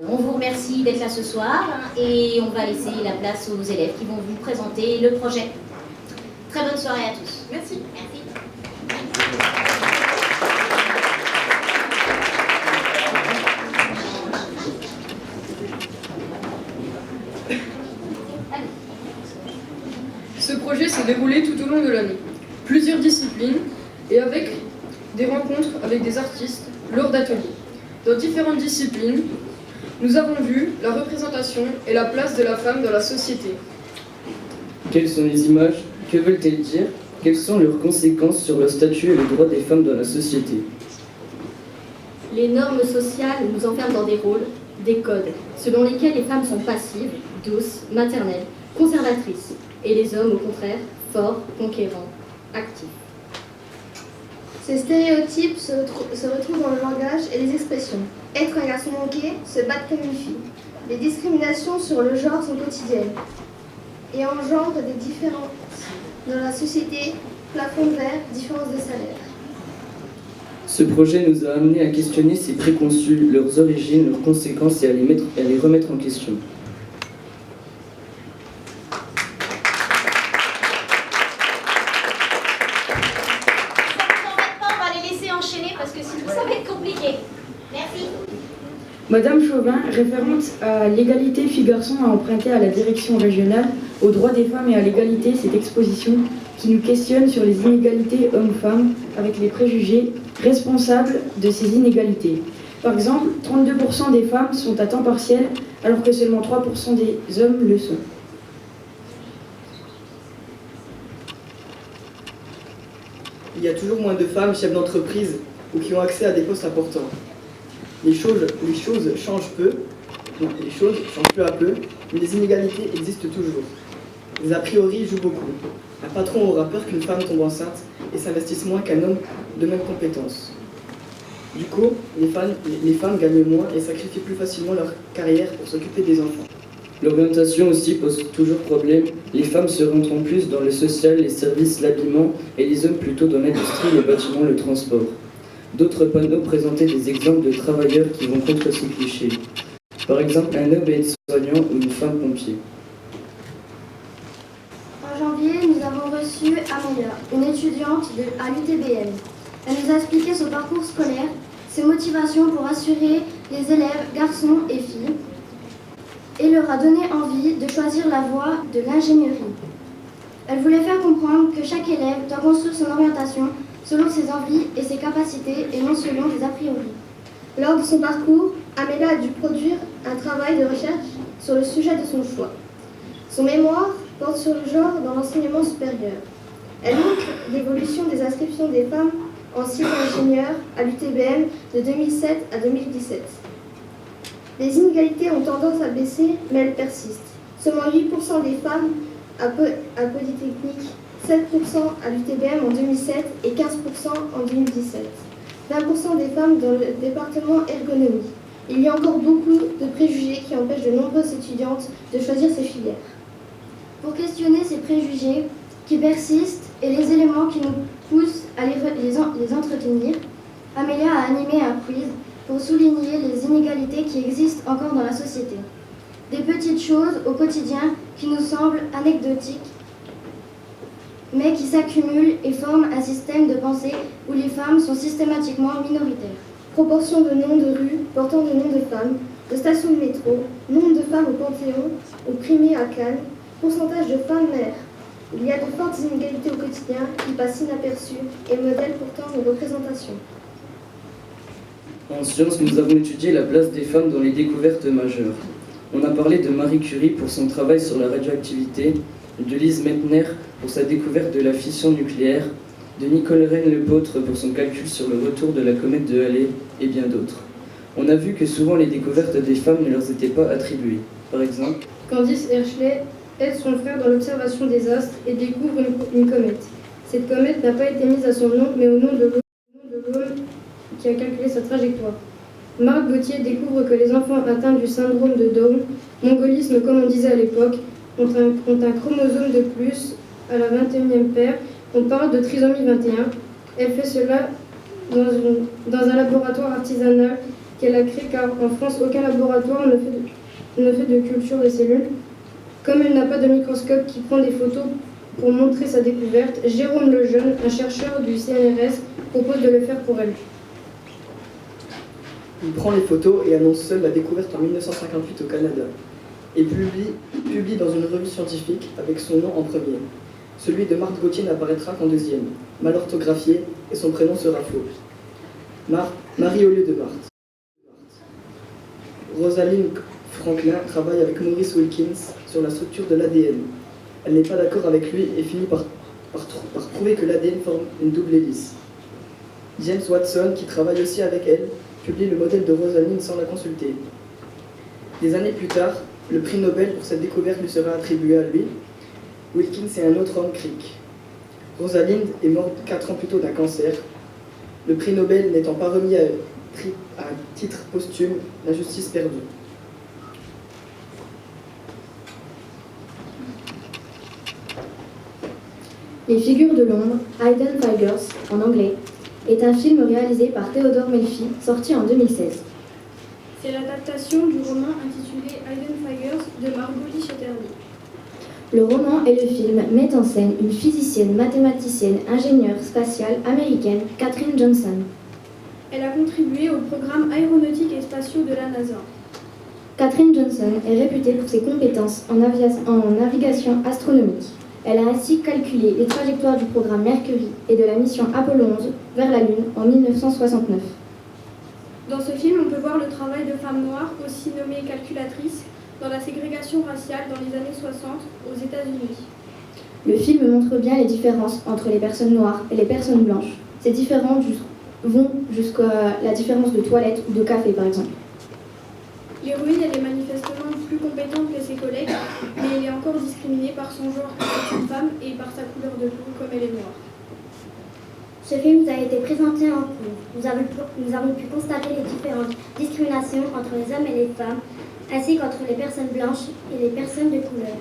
On vous remercie d'être là ce soir et on va laisser la place aux élèves qui vont vous présenter le projet. Très bonne soirée à tous. Merci. Merci. Ce projet s'est déroulé tout au long de l'année. Plusieurs disciplines et avec des rencontres avec des artistes lors d'ateliers. Dans différentes disciplines, nous avons vu la représentation et la place de la femme dans la société. Quelles sont les images? Que veulent-elles dire? Quelles sont leurs conséquences sur le statut et les droits des femmes dans la société? Les normes sociales nous enferment dans des rôles, des codes, selon lesquels les femmes sont passives, douces, maternelles, conservatrices, et les hommes, au contraire, forts, conquérants, actifs. Ces stéréotypes se retrouvent dans le langage et les expressions. Être un garçon manqué, se battre comme une fille. Les discriminations sur le genre sont quotidiennes et engendrent des différences dans la société, plafond de verre, différence de salaire. Ce projet nous a amené à questionner ces préconçus, leurs origines, leurs conséquences et à les remettre en question. Parce que sinon ça va être compliqué. Merci. Madame Chauvin, référente à l'égalité filles-garçons, a emprunté à la direction régionale aux droits des femmes et à l'égalité cette exposition qui nous questionne sur les inégalités hommes-femmes avec les préjugés responsables de ces inégalités. Par exemple, 32% des femmes sont à temps partiel alors que seulement 3% des hommes le sont. Il y a toujours moins de femmes chefs d'entreprise ou qui ont accès à des postes importants. Les choses changent peu à peu, mais les inégalités existent toujours. Les a priori jouent beaucoup. Un patron aura peur qu'une femme tombe enceinte et s'investisse moins qu'un homme de même compétence. Du coup, les femmes gagnent moins et sacrifient plus facilement leur carrière pour s'occuper des enfants. L'orientation aussi pose toujours problème. Les femmes se rentrent plus dans le social, les services, l'habillement, et les hommes plutôt dans l'industrie, les bâtiments, le transport. D'autres panneaux présentaient des exemples de travailleurs qui vont contre ces clichés. Par exemple, un homme aide-soignant ou une femme pompier. En janvier, nous avons reçu Amelia, une étudiante à l'UTBM. Elle nous a expliqué son parcours scolaire, ses motivations pour assurer les élèves, garçons et filles, et leur a donné envie de choisir la voie de l'ingénierie. Elle voulait faire comprendre que chaque élève doit construire son orientation selon ses envies et ses capacités et non selon des a priori. Lors de son parcours, Amélia a dû produire un travail de recherche sur le sujet de son choix. Son mémoire porte sur le genre dans l'enseignement supérieur. Elle montre l'évolution des inscriptions des femmes en cycle ingénieur à l'UTBM de 2007 à 2017. Les inégalités ont tendance à baisser, mais elles persistent. Seulement 8% des femmes à Polytechnique, 7% à l'UTBM en 2007 et 15% en 2017. 20% des femmes dans le département ergonomie. Il y a encore beaucoup de préjugés qui empêchent de nombreuses étudiantes de choisir ces filières. Pour questionner ces préjugés qui persistent et les éléments qui nous poussent à les entretenir, Amélia a animé un quiz pour souligner les inégalités qui existent encore dans la société. Des petites choses au quotidien qui nous semblent anecdotiques, mais qui s'accumulent et forment un système de pensée où les femmes sont systématiquement minoritaires. Proportion de noms de rues portant des noms de femmes, de stations de métro, nombre de femmes au Panthéon, au Crimée à Cannes, pourcentage de femmes mères. Il y a de fortes inégalités au quotidien qui passent inaperçues et modèlent pourtant nos représentations. En sciences, nous avons étudié la place des femmes dans les découvertes majeures. On a parlé de Marie Curie pour son travail sur la radioactivité, de Lise Meitner pour sa découverte de la fission nucléaire, de Nicole Reine-Lepôtre pour son calcul sur le retour de la comète de Halley, et bien d'autres. On a vu que souvent les découvertes des femmes ne leur étaient pas attribuées. Par exemple, Candice Herschel aide son frère dans l'observation des astres et découvre une comète. Cette comète n'a pas été mise à son nom, mais au nom de l'homme qui a calculé sa trajectoire. Marc Gauthier découvre que les enfants atteints du syndrome de Down, mongolisme comme on disait à l'époque, ont un chromosome de plus à la 21e paire. On parle de trisomie 21. Elle fait cela dans un laboratoire artisanal qu'elle a créé car en France, aucun laboratoire ne fait de culture des cellules. Comme elle n'a pas de microscope qui prend des photos pour montrer sa découverte, Jérôme Lejeune, un chercheur du CNRS, propose de le faire pour elle. Il prend les photos et annonce seul la découverte en 1958 au Canada et publie dans une revue scientifique avec son nom en premier. Celui de Marc Gauthier n'apparaîtra qu'en deuxième, mal orthographié, et son prénom sera faux. Marie au lieu de Marthe. Rosalind Franklin travaille avec Maurice Wilkins sur la structure de l'ADN. Elle n'est pas d'accord avec lui et finit par prouver que l'ADN forme une double hélice. James Watson, qui travaille aussi avec elle, publie le modèle de Rosalind sans la consulter. Des années plus tard, le prix Nobel pour cette découverte lui sera attribué à lui. Wilkins et un autre homme cric. Rosalind est morte 4 ans plus tôt d'un cancer. Le prix Nobel n'étant pas remis à titre posthume, la justice perdue. Les figures de l'ombre, Hidden Figures, en anglais, est un film réalisé par Theodore Melfi, sorti en 2016. C'est l'adaptation du roman intitulé Hidden Figures de Margot Chatterley. Le roman et le film mettent en scène une physicienne, mathématicienne, ingénieure spatiale américaine, Katherine Johnson. Elle a contribué aux programmes aéronautiques et spatiaux de la NASA. Katherine Johnson est réputée pour ses compétences en navigation astronomique. Elle a ainsi calculé les trajectoires du programme Mercury et de la mission Apollo 11 vers la Lune en 1969. Dans ce film, on peut voir le travail de femmes noires, aussi nommées calculatrices, dans la ségrégation raciale dans les années 60 aux États-Unis. Le film montre bien les différences entre les personnes noires et les personnes blanches. Ces différences vont jusqu'à la différence de toilette ou de café, par exemple. L'héroïne, elle est manifestement plus compétente que ses collègues, mais elle est encore discriminée par son genre car c'est une femme et par sa couleur de peau comme elle est noire. Ce film nous a été présenté en cours. Nous avons pu constater les différentes discriminations entre les hommes et les femmes, ainsi qu'entre les personnes blanches et les personnes de couleur.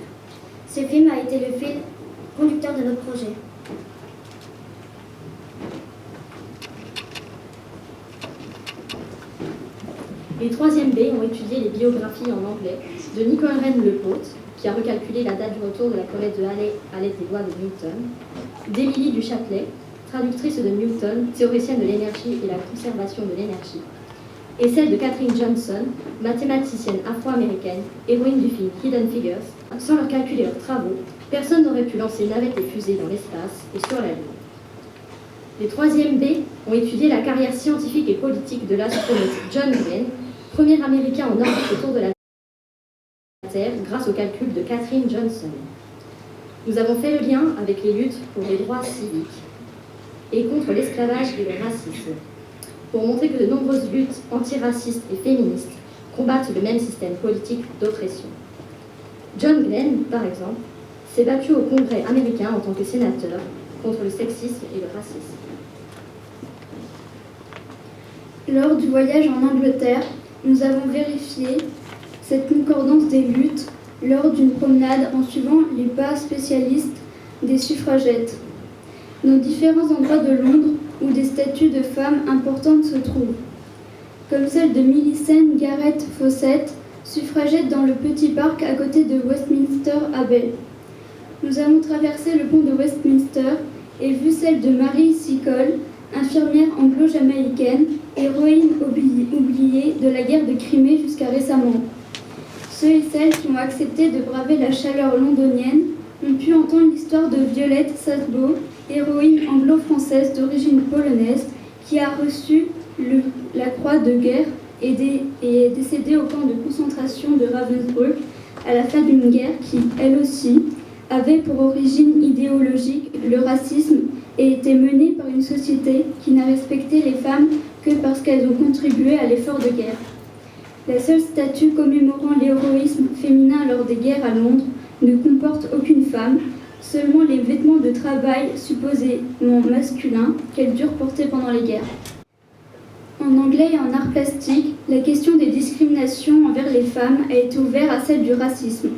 Ce film a été le fil conducteur de notre projet. Les 3e B ont étudié les biographies en anglais de Nicole Rennes-Lepaute, qui a recalculé la date du retour de la comète de Halley à l'aide des lois de Newton, d'Émilie du Châtelet, traductrice de Newton, théoricienne de l'énergie et la conservation de l'énergie, et celle de Katherine Johnson, mathématicienne afro-américaine, héroïne du film Hidden Figures. Sans leur calculer leurs travaux, personne n'aurait pu lancer navettes et fusées dans l'espace et sur la Lune. Les 3e B ont étudié la carrière scientifique et politique de l'astronaute John Glenn, premier Américain en orbite autour de la Terre grâce au calcul de Katherine Johnson. Nous avons fait le lien avec les luttes pour les droits civiques et contre l'esclavage et le racisme, pour montrer que de nombreuses luttes antiracistes et féministes combattent le même système politique d'oppression. John Glenn, par exemple, s'est battu au Congrès américain en tant que sénateur contre le sexisme et le racisme. Lors du voyage en Angleterre, nous avons vérifié cette concordance des luttes lors d'une promenade en suivant les pas spécialistes des suffragettes. Dans différents endroits de Londres où des statues de femmes importantes se trouvent, comme celle de Millicent Garrett Fawcett, suffragette dans le petit parc à côté de Westminster Abbey. Nous avons traversé le pont de Westminster et vu celle de Mary Seacole, infirmière anglo-jamaïcaine, héroïne oubliée de la guerre de Crimée jusqu'à récemment. Ceux et celles qui ont accepté de braver la chaleur londonienne ont pu entendre l'histoire de Violette Sadbo, héroïne anglo-française d'origine polonaise, qui a reçu la croix de guerre et est décédée au camp de concentration de Ravensbrück à la fin d'une guerre qui, elle aussi, avait pour origine idéologique le racisme et était menée par une société qui n'a respecté les femmes que parce qu'elles ont contribué à l'effort de guerre. La seule statue commémorant l'héroïsme féminin lors des guerres à Londres ne comporte aucune femme, seulement les vêtements de travail supposément masculins qu'elles durent porter pendant les guerres. En En anglais et en arts plastiques, la question des discriminations envers les femmes a été ouverte à celle du racisme.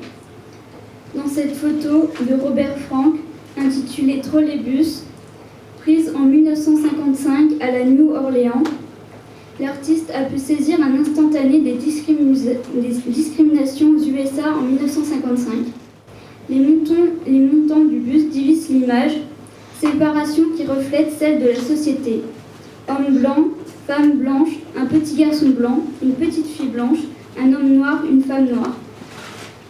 Dans cette photo de Robert Frank, intitulée Trolleybus, prise en 1955 à la New Orleans, l'artiste a pu saisir un instantané des discriminations aux USA en 1955. Les montants du bus divisent l'image, séparation qui reflète celle de la société. Homme blanc, femme blanche, un petit garçon blanc, une petite fille blanche, un homme noir, une femme noire.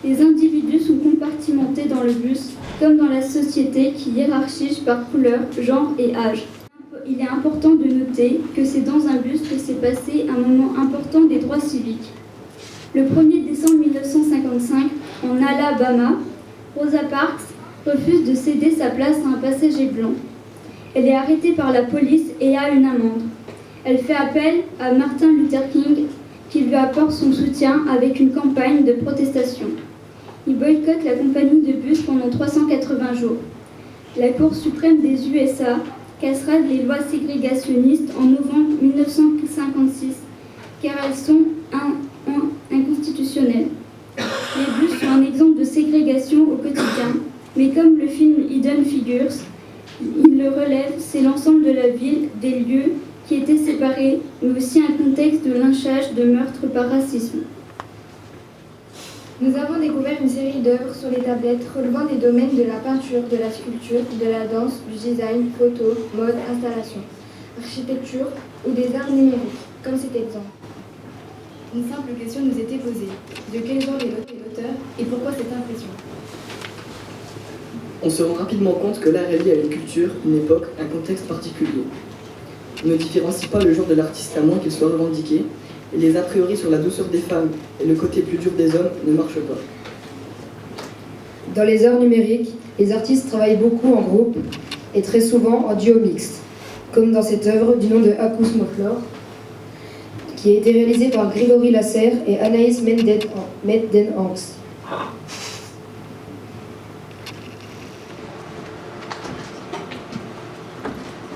Les individus sont compartimentés dans le bus, comme dans la société qui hiérarchise par couleur, genre et âge. Il est important de noter que c'est dans un bus que s'est passé un moment important des droits civiques. Le 1er décembre 1955, en Alabama, Rosa Parks refuse de céder sa place à un passager blanc. Elle est arrêtée par la police et a une amende. Elle fait appel à Martin Luther King qui lui apporte son soutien avec une campagne de protestation. Il boycotte la compagnie de bus pendant 380 jours. La Cour suprême des USA cassera les lois ségrégationnistes en novembre 1956 car elles sont inconstitutionnelles. Les bus sont un exemple de ségrégation au quotidien, mais comme le film Hidden Figures, il le relève, c'est l'ensemble de la ville, des lieux qui étaient séparés, mais aussi un contexte de lynchage, de meurtre par racisme. Nous avons découvert une série d'œuvres sur les tablettes relevant des domaines de la peinture, de la sculpture, de la danse, du design, photo, mode, installation, architecture ou des arts numériques, comme cet exemple. Une simple question nous était posée. De quel genre est l'auteur et pourquoi cette impression? On se rend rapidement compte que l'art est lié à une culture, une époque, un contexte particulier. On ne différencie pas le genre de l'artiste à moins qu'il soit revendiqué, et les a priori sur la douceur des femmes et le côté plus dur des hommes ne marchent pas. Dans les arts numériques, les artistes travaillent beaucoup en groupe et très souvent en duo mixte, comme dans cette œuvre du nom de Akous Moflor, qui a été réalisée par Grégory Lasserre et Anaïs Medden-Hanks.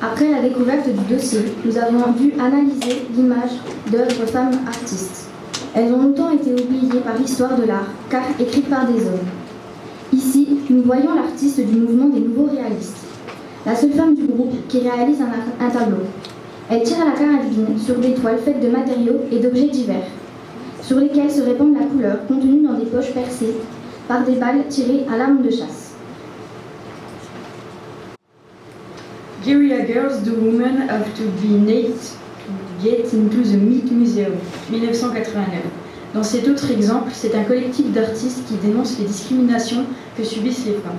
Après la découverte du dossier, nous avons dû analyser l'image d'œuvres femmes artistes. Elles ont longtemps été oubliées par l'histoire de l'art, car écrites par des hommes. Ici, nous voyons l'artiste du mouvement des nouveaux réalistes, la seule femme du groupe qui réalise un tableau. Elle tire à la carabine sur des toiles faites de matériaux et d'objets divers, sur lesquels se répand la couleur contenue dans des poches percées par des balles tirées à l'arme de chasse. Guerrilla Girls, the women have to be naked to get into the Meat Museum, 1989. Dans cet autre exemple, c'est un collectif d'artistes qui dénoncent les discriminations que subissent les femmes.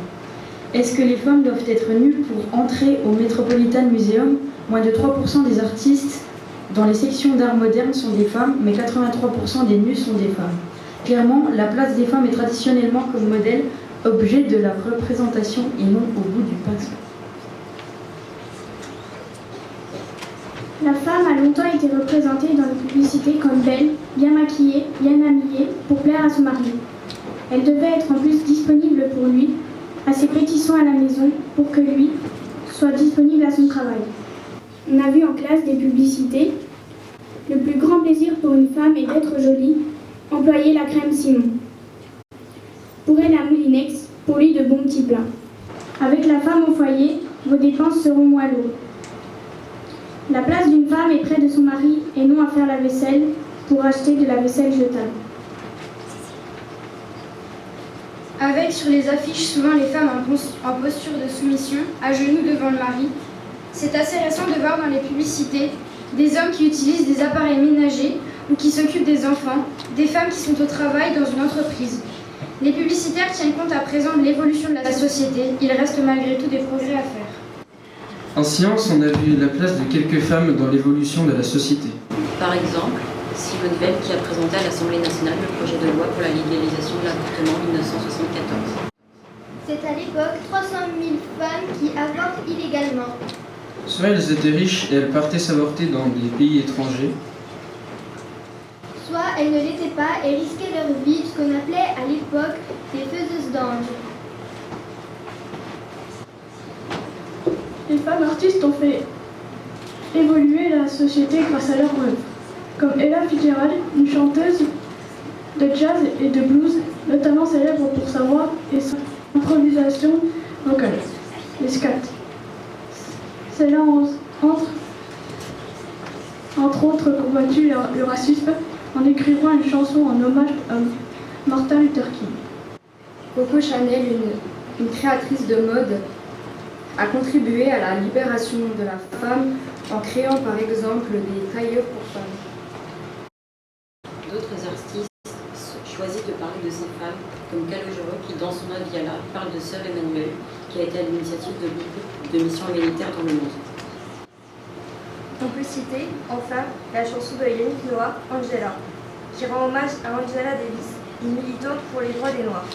Est-ce que les femmes doivent être nulles pour entrer au Metropolitan Museum? Moins de 3% des artistes dans les sections d'art moderne sont des femmes, mais 83% des nus sont des femmes. Clairement, la place des femmes est traditionnellement comme modèle, objet de la représentation et non au bout du pinceau. La femme a longtemps été représentée dans les publicités comme belle, bien maquillée, bien habillée, pour plaire à son mari. Elle devait être en plus disponible pour lui, à ses petits soins à la maison, pour que lui soit disponible à son travail. On a vu en classe des publicités. Le plus grand plaisir pour une femme est d'être jolie, employer la crème Simon. Pour elle, la Moulinex, pour lui de bons petits plats. Avec la femme au foyer, vos dépenses seront moins lourdes. La place d'une femme est près de son mari et non à faire la vaisselle pour acheter de la vaisselle jetable. Avec sur les affiches souvent les femmes en posture de soumission, à genoux devant le mari. C'est assez récent de voir dans les publicités des hommes qui utilisent des appareils ménagers ou qui s'occupent des enfants, des femmes qui sont au travail dans une entreprise. Les publicitaires tiennent compte à présent de l'évolution de la société. Il reste malgré tout des progrès à faire. En science, on a vu la place de quelques femmes dans l'évolution de la société. Par exemple, Simone Veil qui a présenté à l'Assemblée nationale le projet de loi pour la légalisation de l'avortement en 1974. C'est à l'époque 300 000 femmes qui avortent illégalement. Soit elles étaient riches et elles partaient s'avorter dans des pays étrangers, soit elles ne l'étaient pas et risquaient leur vie, ce qu'on appelait à l'époque des faiseuses d'anges. Les femmes artistes ont fait évoluer la la société grâce à leur œuvre, comme Ella Fitzgerald, une chanteuse de jazz et de blues, notamment célèbre pour sa voix et son improvisation vocale, les scats. Celle-là entre autres combattu le racisme en écrivant une chanson en hommage à Martin Luther King. Coco Chanel, une créatrice de mode, a contribué à la libération de la femme en créant par exemple des tailleurs pour femmes. D'autres artistes choisissent de parler de ces femmes, comme Calogero qui, dans son œuvre Yala, parle de Sœur Emmanuelle, qui a été à l'initiative de beaucoup de missions humanitaires dans le monde. On peut citer, enfin, la chanson de Yannick Noah, Angela, qui rend hommage à Angela Davis, une militante pour les droits des Noirs.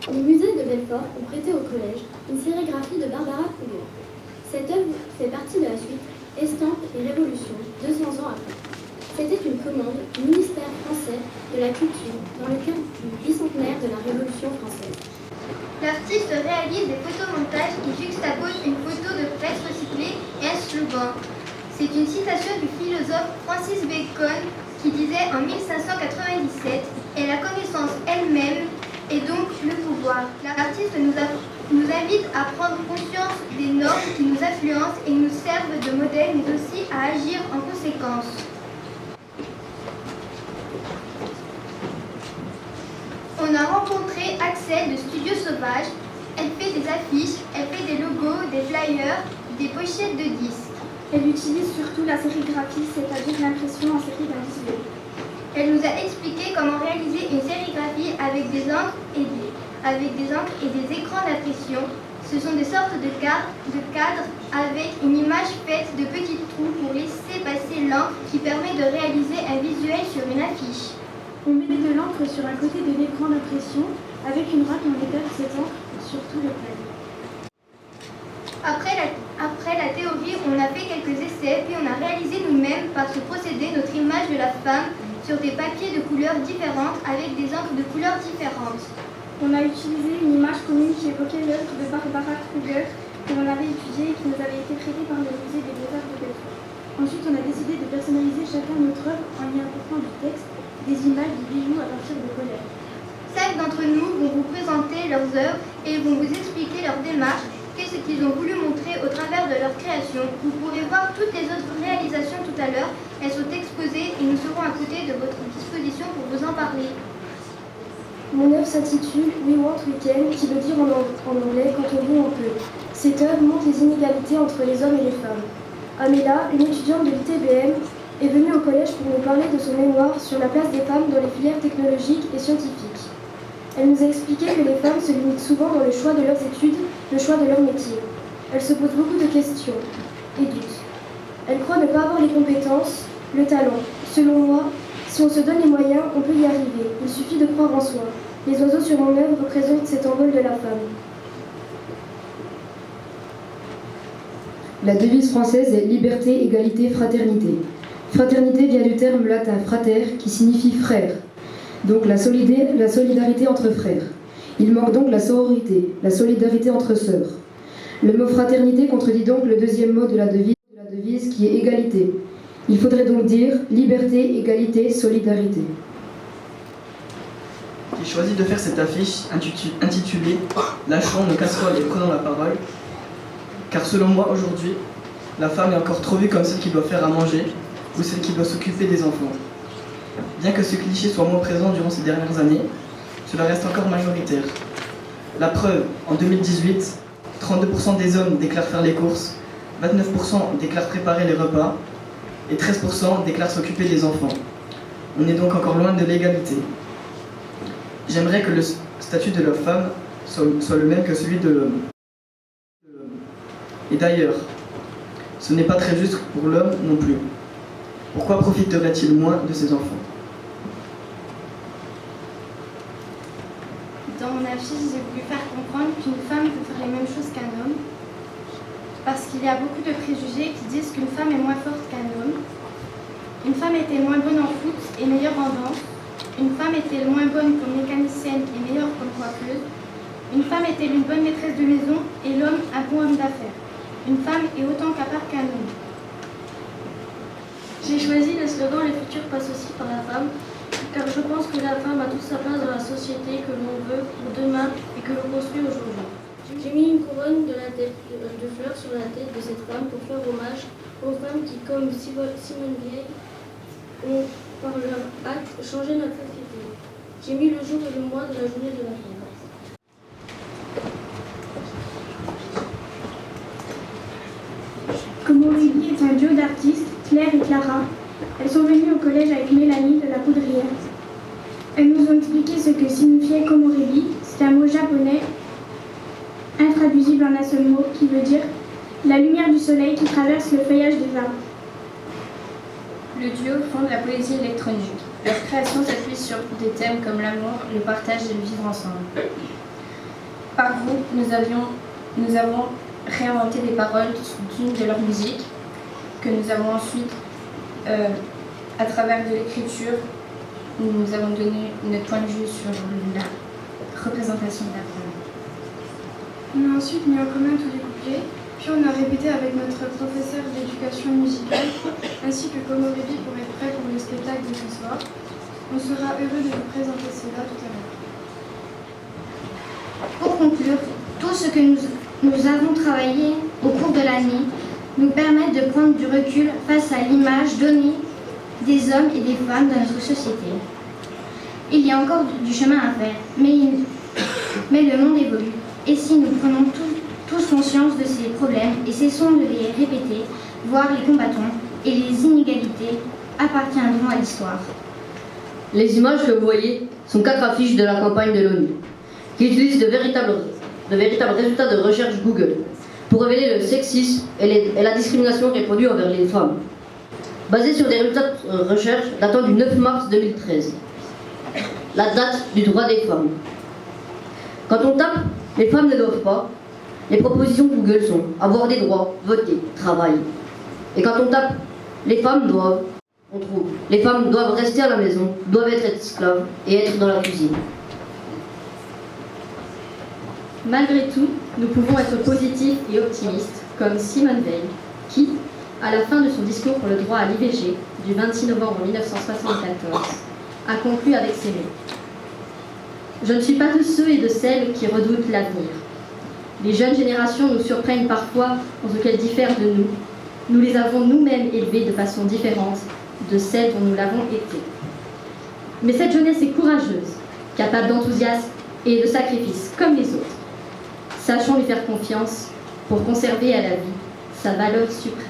Les musées de Belfort ont prêté au collège une sérigraphie de Barbara Kruger. Cette œuvre fait partie de la suite Estampes et Révolution, 200 ans après. C'était une commande du ministère français de la Culture dans le cadre du bicentenaire de la Révolution française. L'artiste réalise des photomontages qui juxtaposent une photo de presse recyclée et un slogan. C'est une citation du philosophe Francis Bacon qui disait en 1597 « Et la connaissance elle-même et donc le pouvoir ». L'artiste nous invite à prendre conscience des normes qui nous influencent et nous servent de modèle, mais aussi à agir en conséquence. On a rencontré Axel de Studio Sauvage. Elle fait des affiches, elle fait des logos, des flyers, des pochettes de disques. Elle utilise surtout la sérigraphie, c'est-à-dire l'impression en série d'un visuel. Elle nous a expliqué comment réaliser une sérigraphie avec des encres et des écrans d'impression. Ce sont des sortes de cadres avec une image faite de petits trous pour laisser passer l'encre qui permet de réaliser un visuel sur une affiche. On met de l'encre sur un côté de l'écran d'impression. Avec une râpe, on étale cette encre sur tout le plan. Après la théorie, on a fait quelques essais, puis on a réalisé nous-mêmes par ce procédé notre image de la femme sur des papiers de couleurs différentes avec des encres de couleurs différentes. On a utilisé une image commune qui évoquait l'œuvre de Barbara Kruger que l'on avait étudiée et qui nous avait été prêtée par le musée des Beaux-Arts de Belfort. Ensuite, on a décidé de personnaliser chacun notre œuvre en y apportant du texte, des images, des bijoux à partir de collèges. 5 d'entre nous vont vous présenter leurs œuvres et vont vous expliquer leur démarche, qu'est-ce qu'ils ont voulu montrer au travers de leur création. Vous pourrez voir toutes les autres réalisations tout à l'heure. Elles sont exposées et nous serons à côté de votre disposition pour vous en parler. Mon œuvre s'intitule We Want Weekend, qui veut dire en anglais quand on veut on peut. Cette œuvre montre les inégalités entre les hommes et les femmes. Amela, une étudiante de l'ITBM, est venue au collège pour nous parler de son mémoire sur la place des femmes dans les filières technologiques et scientifiques. Elle nous a expliqué que les femmes se limitent souvent dans le choix de leurs études, le choix de leur métier. Elle se pose beaucoup de questions et doutes. Elle croit ne pas avoir les compétences, le talent. Selon moi, si on se donne les moyens, on peut y arriver. Il suffit de croire en soi. Les oiseaux sur mon œuvre représentent cet envol de la femme. La devise française est liberté, égalité, fraternité. Fraternité vient du terme latin frater qui signifie frère, donc la solidarité entre frères. Il manque donc la sororité, la solidarité entre sœurs. Le mot fraternité contredit donc le deuxième mot de la devise qui est égalité. Il faudrait donc dire liberté, égalité, solidarité. J'ai choisi de faire cette affiche intitulée « Lâchons nos casseroles et prenons la parole », car selon moi aujourd'hui, la femme est encore trop vue comme celle qui doit faire à manger ou celle qui doit s'occuper des enfants. Bien que ce cliché soit moins présent durant ces dernières années, cela reste encore majoritaire. La preuve, en 2018, 32% des hommes déclarent faire les courses, 29% déclarent préparer les repas et 13% déclarent s'occuper des enfants. On est donc encore loin de l'égalité. J'aimerais que le statut de la femme soit le même que celui de l'homme. Et d'ailleurs, ce n'est pas très juste pour l'homme non plus. Pourquoi profiterait-il moins de ses enfants ? Dans mon affiche, j'ai voulu faire comprendre qu'une femme peut faire les mêmes choses qu'un homme, parce qu'il y a beaucoup de préjugés qui disent qu'une femme est moins forte qu'un homme. Une femme était moins bonne en foot et meilleure en danse. Une femme était moins bonne comme mécanicienne et meilleure comme coiffeuse. Une femme était une bonne maîtresse de maison et l'homme un bon homme d'affaires. Une femme est autant capable qu'un homme. J'ai choisi le slogan « Le futur passe aussi par la femme » car je pense que la femme a toute sa place dans la société que l'on veut pour demain et que l'on construit aujourd'hui. J'ai mis une couronne de fleurs sur la tête de cette femme pour faire hommage aux femmes qui, comme Simone Veil, ont par leur acte changé notre société. J'ai mis le jour et le mois de la journée de la femme. Komorelli est un duo d'artistes, Claire et Clara. Elles sont venues au collège avec Mélanie de la Poudrière. Elles nous ont expliqué ce que signifiait Komorelli. C'est un mot japonais intraduisible en un seul mot qui veut dire la lumière du soleil qui traverse le feuillage des arbres. Le duo fonde la poésie électronique. Leur création s'appuie sur des thèmes comme l'amour, le partage et le vivre ensemble. Par groupe, nous avons réinventé les paroles d'une de leurs musiques que nous avons ensuite, à travers de l'écriture, nous avons donné notre point de vue sur la représentation de la femme. On a ensuite mis en commun tous les couplets, puis on a répété avec notre professeur d'éducation musicale, ainsi que Komorelli pour être prêt pour le spectacle de ce soir. On sera heureux de vous présenter cela tout à l'heure. Pour conclure, tout ce que nous avons travaillé au cours de l'année nous permet de prendre du recul face à l'image donnée des hommes et des femmes dans notre société. Il y a encore du chemin à faire, mais le monde évolue. Et si nous prenons tous conscience de ces problèmes et cessons de les répéter, voire les combattons, et les inégalités appartiendront à l'histoire. Les images que vous voyez sont 4 affiches de la campagne de l'ONU, qui utilisent de véritables résultats de recherche Google pour révéler le sexisme et la discrimination qui est produite envers les femmes, basés sur des résultats de recherche datant du 9 mars 2013, la date du droit des femmes. Quand on tape « les femmes ne doivent pas », les propositions Google sont « avoir des droits, voter, travailler ». Et quand on tape « les femmes doivent », on trouve « les femmes doivent rester à la maison, doivent être esclaves et être dans la cuisine ». Malgré tout, nous pouvons être positifs et optimistes, comme Simone Veil, qui, à la fin de son discours pour le droit à l'IVG du 26 novembre 1974, a conclu avec ces mots. « Je ne suis pas de ceux et de celles qui redoutent l'avenir. Les jeunes générations nous surprennent parfois en ce qu'elles diffèrent de nous. Nous les avons nous-mêmes élevées de façon différente de celle dont nous l'avons été. Mais cette jeunesse est courageuse, capable d'enthousiasme et de sacrifice comme les autres. Sachons lui faire confiance pour conserver à la vie sa valeur suprême. »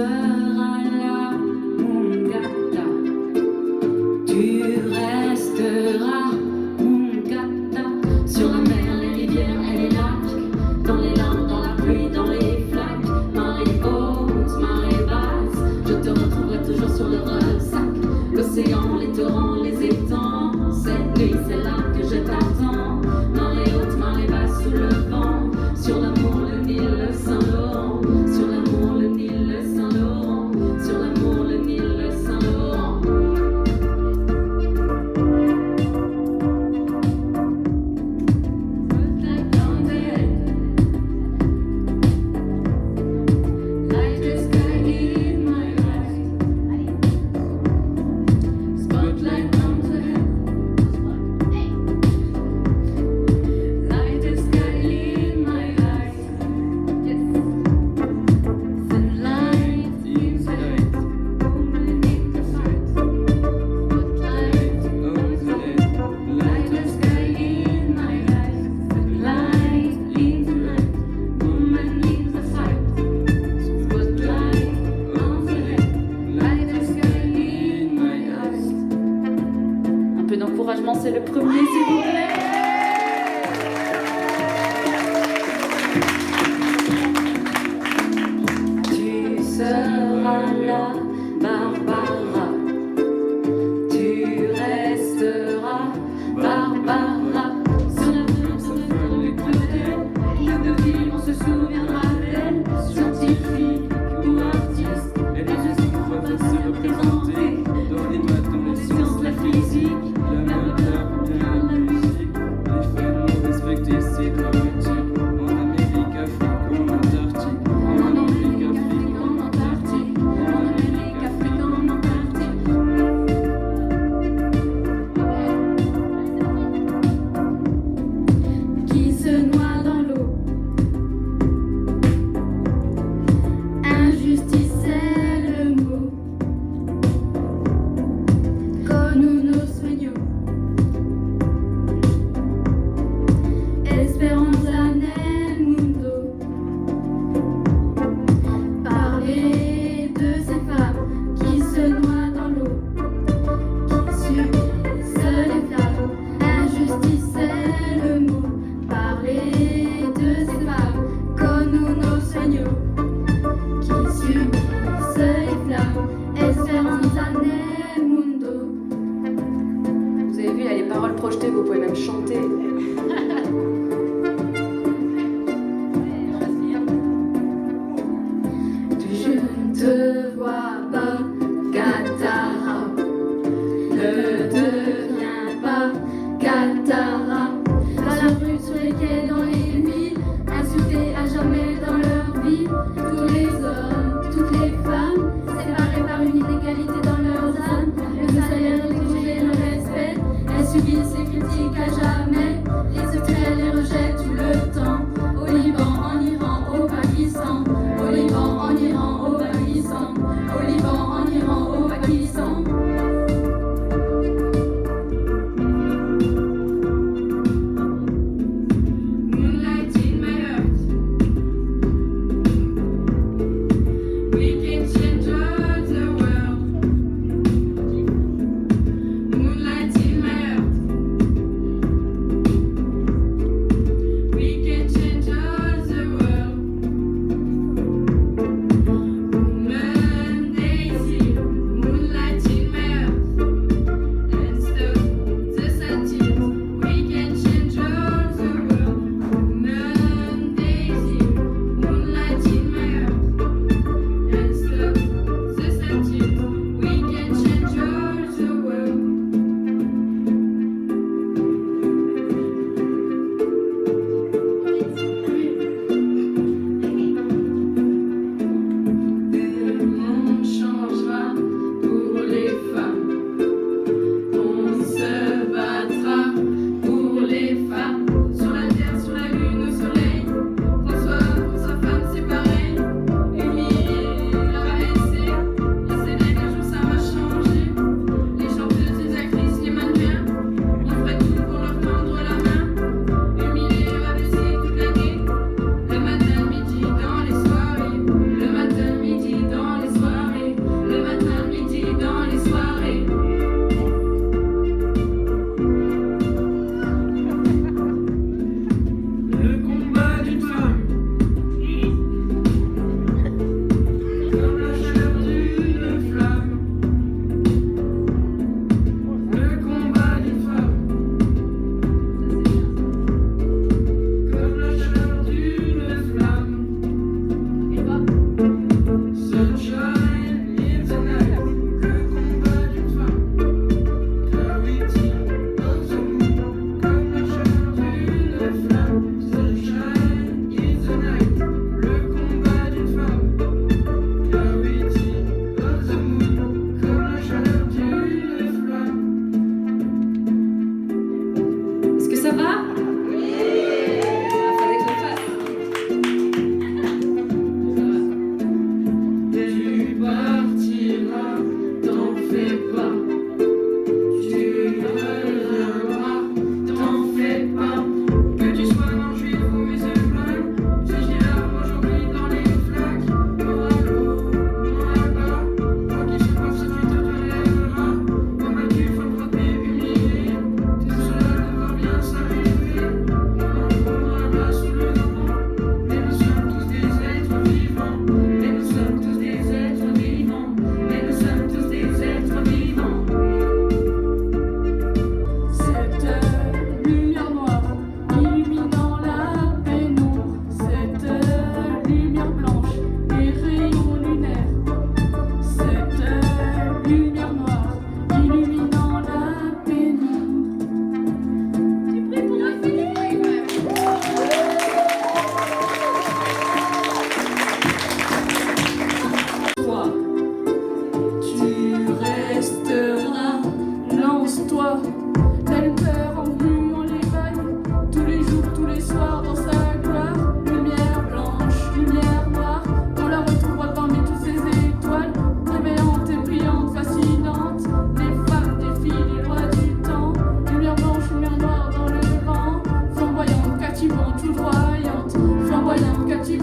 seras là, mon gata. Tu resteras, mon gata. Sur la mer, les rivières et les lacs, dans les larmes, dans la pluie, dans les flaques, marée haute, marée basse, je te retrouverai toujours sur le ressac. L'océan, les torrents, les étangs, cette nuit c'est là que je t'attends. Marée haute, marée basse, sous le vent, sur l'amour, le Nil, le Saint-Laurent, sur l'amour, le Nil, le Saint-Laurent.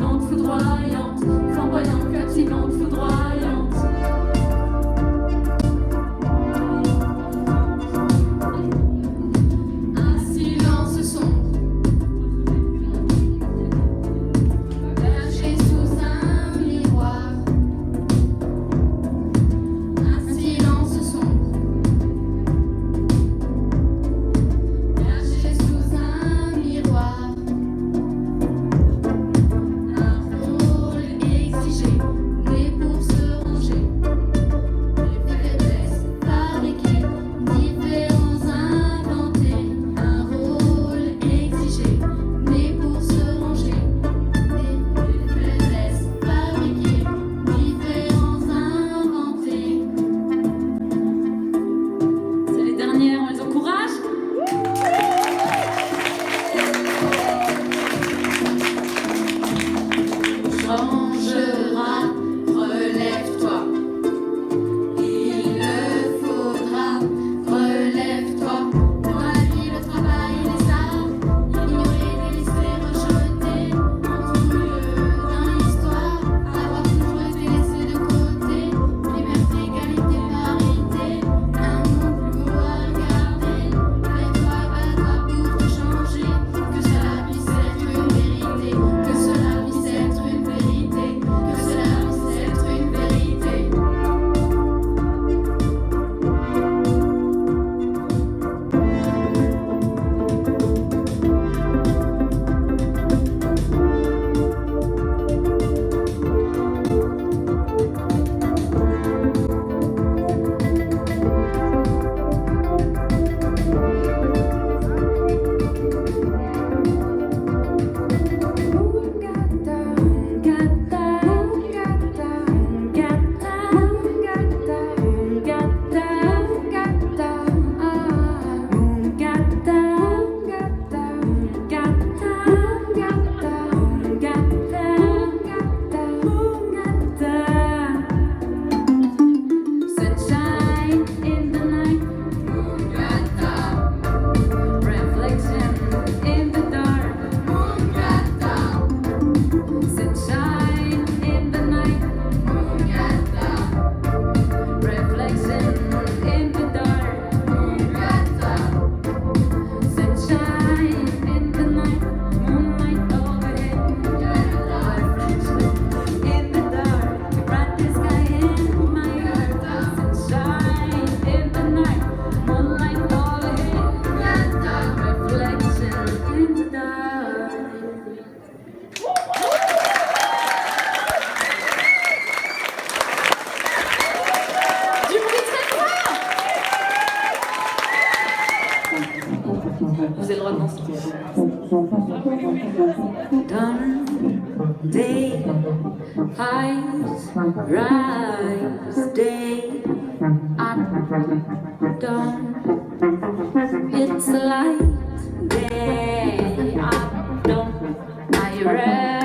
captivante, foudroyante, flamboyante, captivante, foudroyante. Un silence sombre, perché sous un miroir. Un silence sombre, perché sous un miroir. Un rôle exigé, né pour se ranger. Les faiblesses fabriquées, différents inventés. Un rôle exigé, né pour se ranger. Les faiblesses fabriquées, différents inventés. C'est les dernières, on les encourage. Changera, relève-toi. Il le faudra, relève-toi. Dans la vie, le travail, les arts, ignorer, délaisser, rejeter. En tout lieu dans l'histoire, avoir toujours été laissé de côté. Liberté, égalité, parité, un monde plus beau à regarder. Lève-toi, bats-toi pour te changer. Que cela puisse être une vérité, que cela puisse être une vérité, que cela puisse être une vérité. Sunshine in the night, reflection in the dark. Sunshine in the night, reflection in the dark. Sunshine in the night, moonlight overhead. Reflection in the dark, bright sky in my heart. Sunshine in the night, moonlight overhead. Reflection in the dark. Du bruit très fort. Vous avez le droit de danser. Dawn, day, highs, rise, day, at dawn. It's a light day at dawn. Are you ready?